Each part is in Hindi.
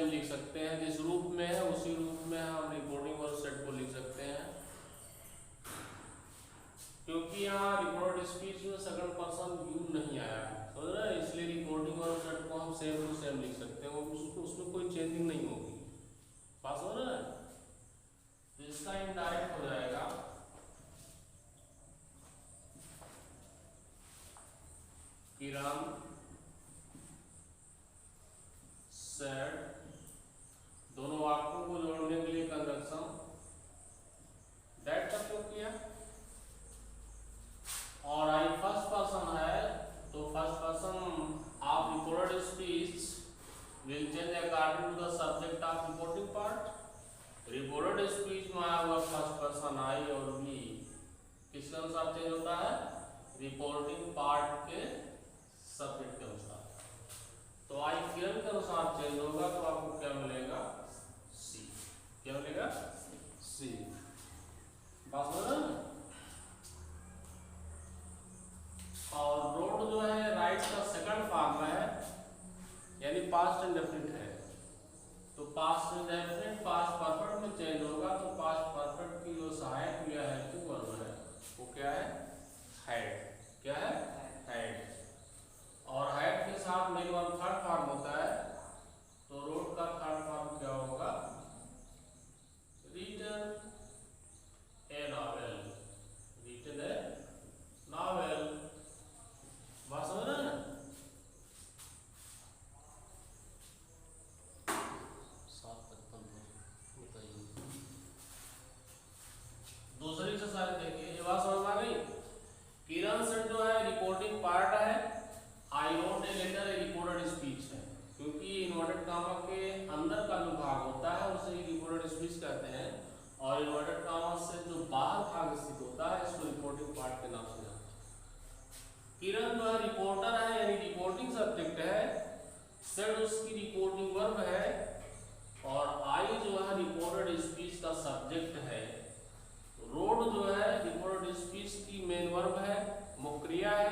सेम लिख सकते हैं, जिस रूप में है उसी रूप में हम रिपोर्टिंग वर्ब सेट को लिख सकते हैं, क्योंकि यहाँ रिकॉर्ड स्पीच में सेकंड पर्सन यू नहीं आया है, समझ रहे हैं, इसलिए रिपोर्टिंग वर्ब सेट को हम सेम टू सेम लिख सकते हैं, उसमें कोई चेंजिंग नहीं होगी। बात समझ रहे हैं? तो इसका इनडायरेक्ट हो जाएगा किरण सेड, दोनों वाक्यों को जोड़ने के लिए कंजंक्शन दैट का प्रयोग किया, और आई फर्स्ट पर्सन है तो first person of recorded speech will change according to the subject of reporting part. Recorded speech में आया हुआ फर्स्ट पर्सन आई और बी किसके अनुसार चेंज होता है? रिपोर्टिंग पार्ट के सब्जेक्ट के अनुसार। तो आई किरण के अनुसार चेंज होगा तो आपको क्या मिलेगा? सी। क्या मिलेगा? सी। बात समझ रहे हैं? और रोड जो है राइट का सेकंड फॉर्म में है, यानी पास्ट इंडेफिनिट है, तो पास्ट इंडेफिनिट पास्ट परफेक्ट में चेंज होगा, तो पास्ट परफेक्ट की जो सहायक क्रिया है तो वर्ब है, वो क्या है? हैड। क्या है? हैड। और हैड के साथ मेन वर्ब थर्ड फॉर्म होता है, तो रोड का थर्ड फॉर्म क्या होगा? Written a novel. Written a novel. बात समझ रहे हैं? दूसरी एक्सरसाइज देखिए, ये बात समझ में आ गई? किरण सेट जो है रिपोर्टिंग पार्ट है, I wrote a letter a recorded speech है, क्योंकि इन्वर्टेड कामा के अंदर का जो भाग होता है उसे रिकॉर्डेड स्पीच कहते हैं, और इन्वर्टेड कामा से जो बाहर भाग स्थित होता है इसको रिपोर्टिंग पार्ट के नाम से जानते हैं। किरण जो है रिपोर्टर है, यानी रिपोर्टिंग सब्जेक्ट है, सेट उसकी रिपोर्टिंग वर्ब है, और आई जो है रिकॉर्डेड स्पीच का सब्जेक्ट है, रोड जो है रिकॉर्डेड स्पीच की मेन वर्ब है, मुख्य क्रिया है,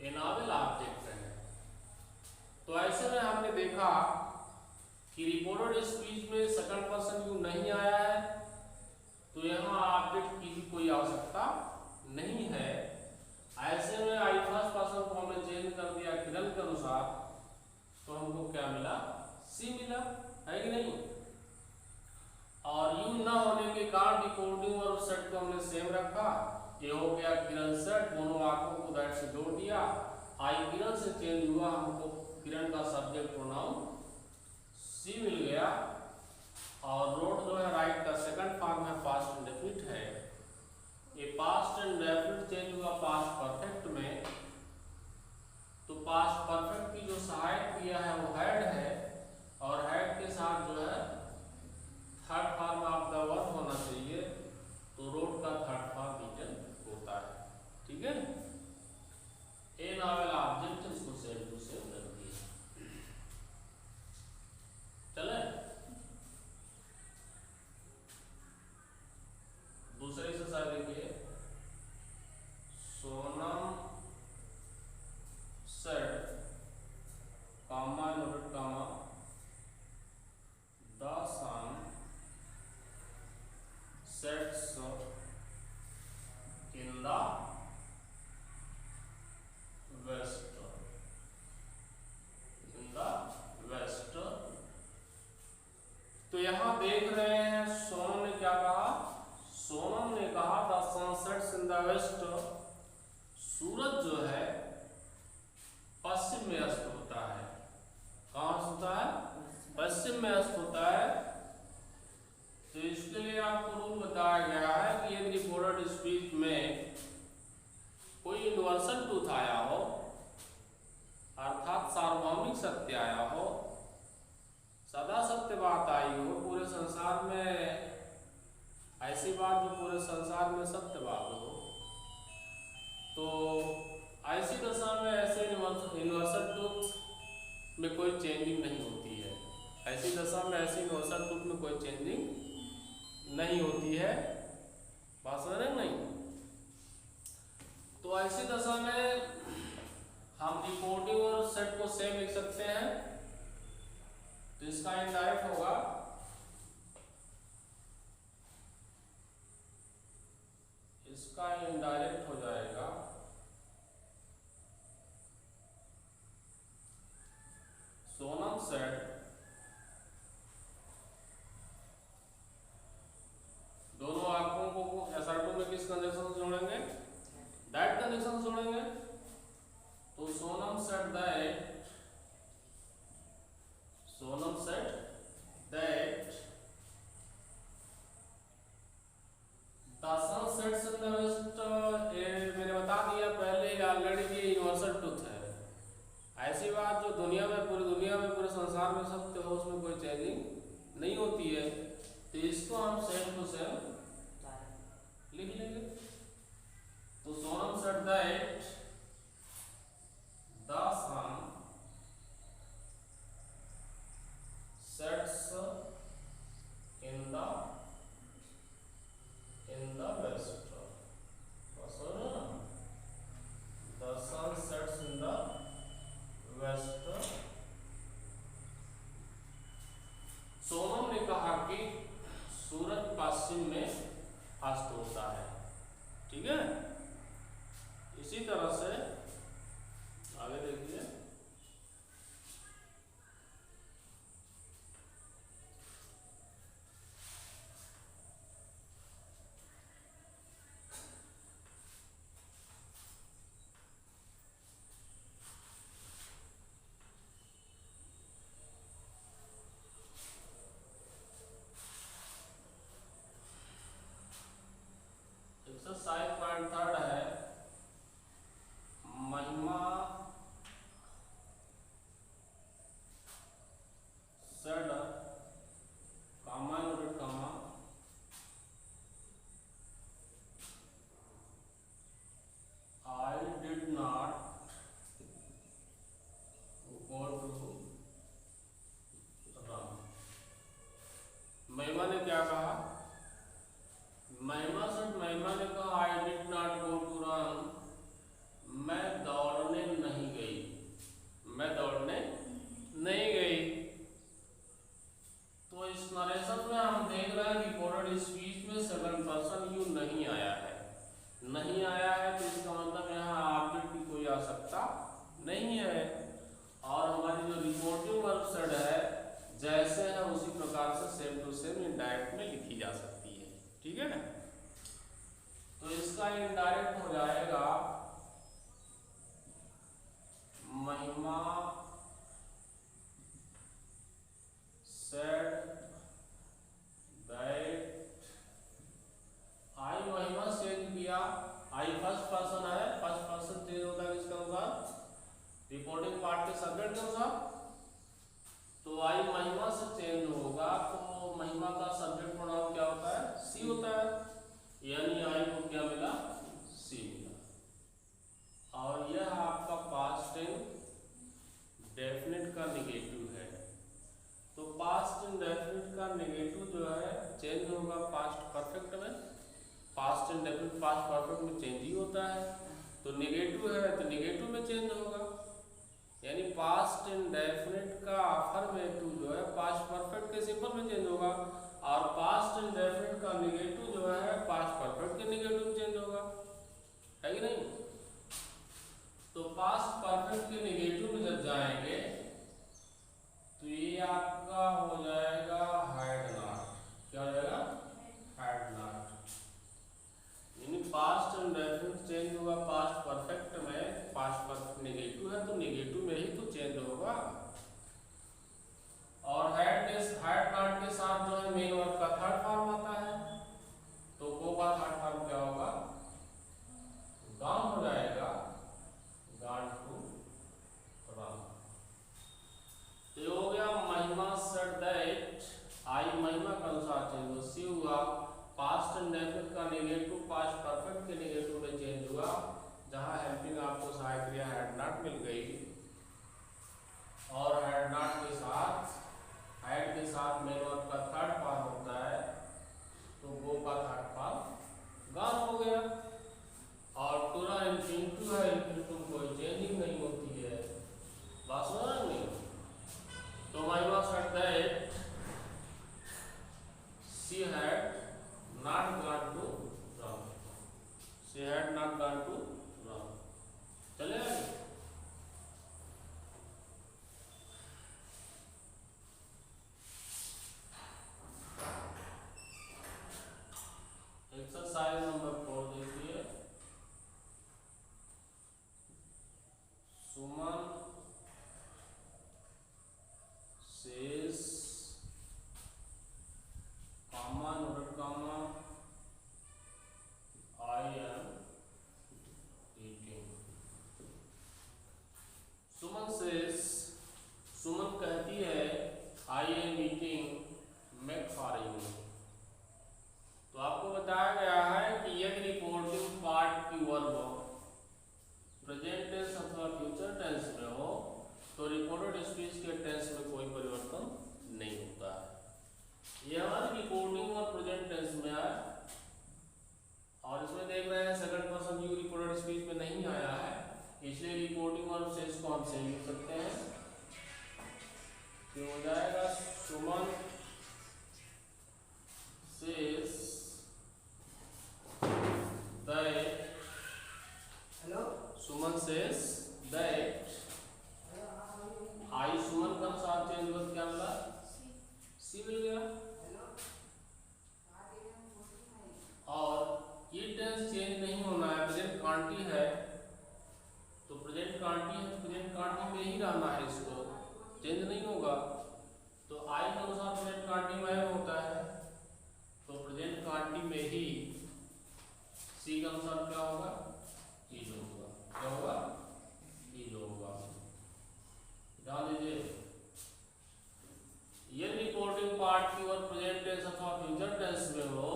ए नॉवेल ऑब्जेक्ट है। तो ऐसे में हमने देखा कि रिकॉर्डेड स्पीच में सेकंड पर्सन यू नहीं आया है, तो यहाँ ऑब्जेक्ट की भी कोई आवश्यकता नहीं है। ऐसे में आई फर्स्ट पर्सन को हमने चेंज कर दिया किरण के अनुसार, तो हमको क्या मिला? सी मिला, है कि नहीं? और यू ना होने के कारण रिकॉर्डिंग वर्ब सेट को हमने सेम रखा, ये हो गया किरण सेट, दोनों वाक्यों को दैट से जोड़ दिया। आई किरण से चेंज हुआ, हमको किरण का सब्जेक्ट प्रोनाउन सी मिल गया, और रोड जो है राइट का सेकंड फॉर्म है, पास्ट इंडेफिनिट है, ये पास्ट इंडेफिनिट चेंज हुआ पास्ट परफेक्ट में, तो पास्ट परफेक्ट की जो सहायक क्रिया है वो हैड है, और हैड के साथ जो है third form of the verb होना चाहिए, तो रोड का थर्ड फॉर्म रिटन होता है। ठीक है? ए नॉवेल ऑब्जेक्ट इसको सेम टू सेम कर दिया। चले दूसरे एक्सरसाइज देखिए, Sonam said comma noted comma the sun sets in the west, in the west। तो यहां देख रहे हैं सोनम ने क्या कहा? सोनम ने कहा the sun sets in the west, सूरज जो है पश्चिम में अस्त होता है। कहां होता है? पश्चिम में अस्त होता है। तो इसके लिए आपको रूल बताया गया है कि यदि रिकॉर्डेड स्पीच में कोई यूनिवर्सल ट्रूथ आया हो, अर्थात सार्वभौमिक सत्य आया हो, सदा सत्य बात आई हो, पूरे संसार में ऐसी बात जो पूरे संसार में सत्य बात हो, तो ऐसी दशा में ऐसे यूनिवर्सल ट्रूथ में कोई चेंजिंग नहीं होती है। ऐसी दशा में ऐसी यूनिवर्सल ट्रूथ में कोई चेंजिंग नहीं होती है। बात समझ रहे हैं? नहीं। तो ऐसी दशा में हम रिपोर्टिंग और सेट को सेम लिख सकते हैं। तो इसका इनडायरेक्ट होगा हो जाएगा सोनम सेड दोनों आंखों को SR2 में किस कंडीशन से जोड़ेंगे? दैट कंडीशन से जोड़ेंगे। तो Sonam said that the sun sets in the west. मैंने बता दिया पहले ऑलरेडी ये यूनिवर्सल ट्रुथ है। ऐसी बात जो दुनिया में पूरे संसार में सत्य हो, उसमें कोई चेंजिंग नहीं होती है। तो इसको हम सेम टू सेम लिख लेंगे। तो Sonam said that the sun sets in the west. The sun sets in the west. Sonam ने कहा कि सूरज पश्चिम में अस्त होता है। ठीक है, इसी तरह से आगे देखिए। एक्सरसाइज पॉइंट 3 है Mahima said comma unit comma I did not go to run। महिमा ने क्या कहा? महिमा ने कहा I did not go to run, मैं दौड़ने नहीं गई। तो इस नरेशन में हम देख रहे हैं रिकॉर्डेड स्पीच में सेकंड पर्सन यू नहीं आया है। तो इसका मतलब यहाँ ऑब्जेक्ट की कोई आवश्यकता नहीं है। और हमारी जो रिपोर्टिंग वर्ब सेड है जैसे है उसी प्रकार से सेम टू सेम इनडायरेक्ट में लिखी जा सकती है। ठीक है ना? तो इसका इनडायरेक्ट हो जाएगा महिमा सेड दैट आई। महिमा चेंज किया। आई फर्स्ट पर्सन है, फर्स्ट पर्सन चेंज होता है किसके अनुसार? रिपोर्टिंग पार्ट के सब्जेक्ट के अनुसार। तो आई महिमा से चेंज होगा तो महिमा का सब्जेक्ट प्रोनाउन क्या होता है? सी होता है। यानी आई को क्या मिला? सी मिला। और यह आपका पास्ट इंडेफिनिट का नेगेटिव है। तो पास्ट इंडेफिनिट का नेगेटिव जो है चेंज होगा पास्ट परफेक्ट में। पास्ट इंडेफिनिट पास्ट परफेक्ट में चेंज ही होता है। तो नेगेटिव है तो नेगेटिव में चेंज होगा। यानी पास्ट इंडेफिनिट का अफर्मेटिव जो है पास्ट परफेक्ट के सिंपल में चेंज होगा, और पास्ट इंडेफिनिट का नेगेटिव जो है पास्ट परफेक्ट के नेगेटिव में चेंज होगा। है कि नहीं? तो पास्ट परफेक्ट के नेगेटिव में जब जाएंगे तो ये आपका हो जाएगा हैड नॉट। क्या हो जाएगा? Had not. यानी पास्ट इंडेफिनिट चेंज होगा पास्ट परफेक्ट में। पास्ट परफेक्ट नेगेटिव है तो नेगेटिव में ही तो चेंज होगा। और हैड नॉट के साथ जो है मेन वर्ब का थर्ड फॉर्म आता है। तो गो का थर्ड फॉर्म क्या होगा? गॉन हो जाएगा। Gone to run. ये हो गया महिमा सेड दैट आई महिमा के अनुसार चेंज हुआ। सी हुआ पास्ट इंडेफिनिट का नेगेटिव पास्ट परफेक्ट के नेगेटिव में चेंज हुआ। जहां हेल्पिंग आपको सहायक क्रिया हैड नॉट मिल गई। और हैड नॉट के साथ मेन वर्ब का थर्ड फॉर्म होता है। तो गो का थर्ड फॉर्म गॉन हो गया। और टू रन इंफिनिटिव है, इंफिनिटिव कोई चेंजिंग नहीं होती है। बात समझ रहे हैं? तो महिमा सेड दैट पार्ट की और प्रेजेंट टेंस अथवा फ्यूचर टेंस में हो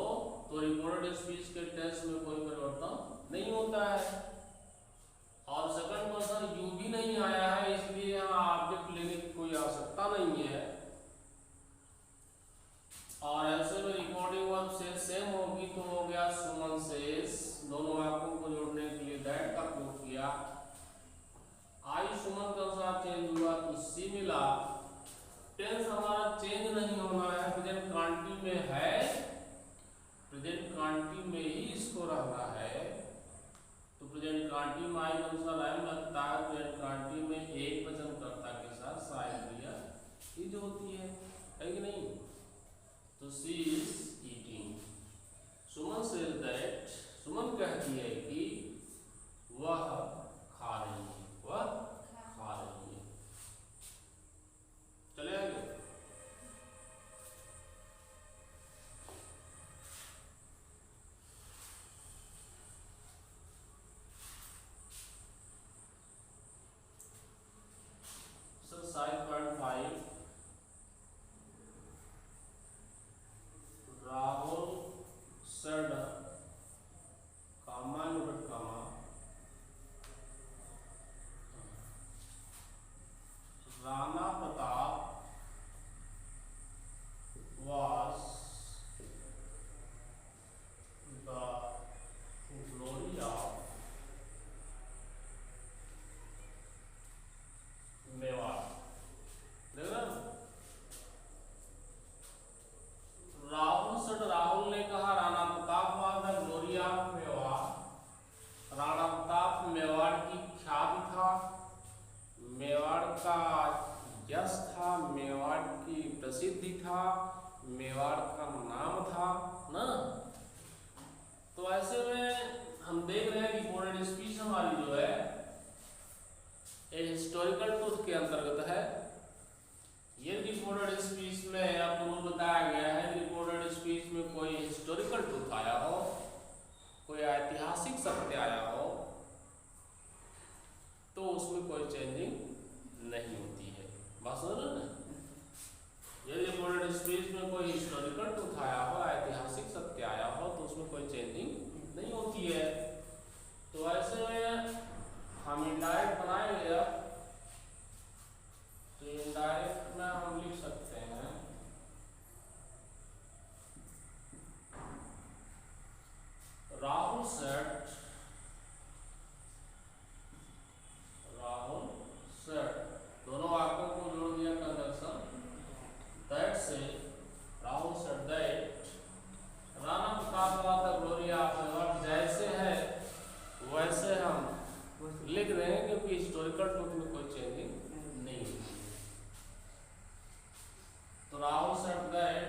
तो रिकॉर्डेड स्पीच के टेंस में कोई परिवर्तन नहीं होता है। और सेकंड क्वेश्चन यू भी नहीं आया है, इसलिए यहाँ ऑब्जेक्ट लेने की कोई आवश्यकता नहीं है। और ऐसे में रिकॉर्डिंग वर्ब से सेम होगी तो हो गया सुमन सेज, दोनों वाक्यों को जोड़ने के लिए दैट का प्रयोग किया। आई सुमन के अनुसार चेंज हुआ तो सी मिला। टेंस हमारा चेंज नहीं होना है, प्रेजेंट कंटिन्यू में है, प्रेजेंट कंटिन्यू में ही इसको रहना है। तो प्रेजेंट कंटिन्यू में आई के अनुसार आई लगता है, प्रेजेंट कंटिन्यू में एक वचनकर्ता के साथ सहायक क्रिया ही जो होती है कि नहीं। तो she is eating. Suman says that, Suman कहती है कि वह खा रही है, वह खा रही है। चले आगे। Exercise 5 Rahul said, comma inverted comma, Rana Pratap was the glory of Mewar. देखना राहुल सेड, राहुल ने कहा Rana Pratap was the glory of Mewar. Rana Pratap Mewar की ख्याति था, मेवाड़ का यश था, मेवाड़ की प्रसिद्धि था, मेवाड़ का नाम था ना। तो ऐसे में हम देख रहे हैं रिपोर्टेड स्पीच हमारी जो है हिस्टोरिकल ट्रूथ के अंतर्गत है। ये रिपोर्टेड स्पीच में आपको रूल बताया गया है, रिपोर्टेड स्पीच में कोई हिस्टोरिकल ट्रूथ आया हो, कोई ऐतिहासिक सत्य आया हो तो उसमें कोई चेंजिंग नहीं होती है। बात समझ रहे ना। यदि रिपोर्टेड स्पीच में कोई हिस्टोरिकल ट्रूथ आया हो, ऐतिहासिक सत्य आया हो तो उसमें कोई चेंजिंग नहीं होती है। तो ऐसे में हम इनडायरेक्ट बनाएंगे। तो इनडायरेक्ट में हम लिख सकते हैं राहुल सेड, राहुल सेड, दोनों वाक्यों को जोड़ दिया कंजंक्शन दैट से, राहुल सेड दैट राणा प्रताप का ग्लोरी ऑफ मेवाड़, जैसे है वैसे हम लिख रहे हैं क्योंकि हिस्टोरिकल ट्रूथ में कोई चेंजिंग नहीं है। तो राहुल सेड दैट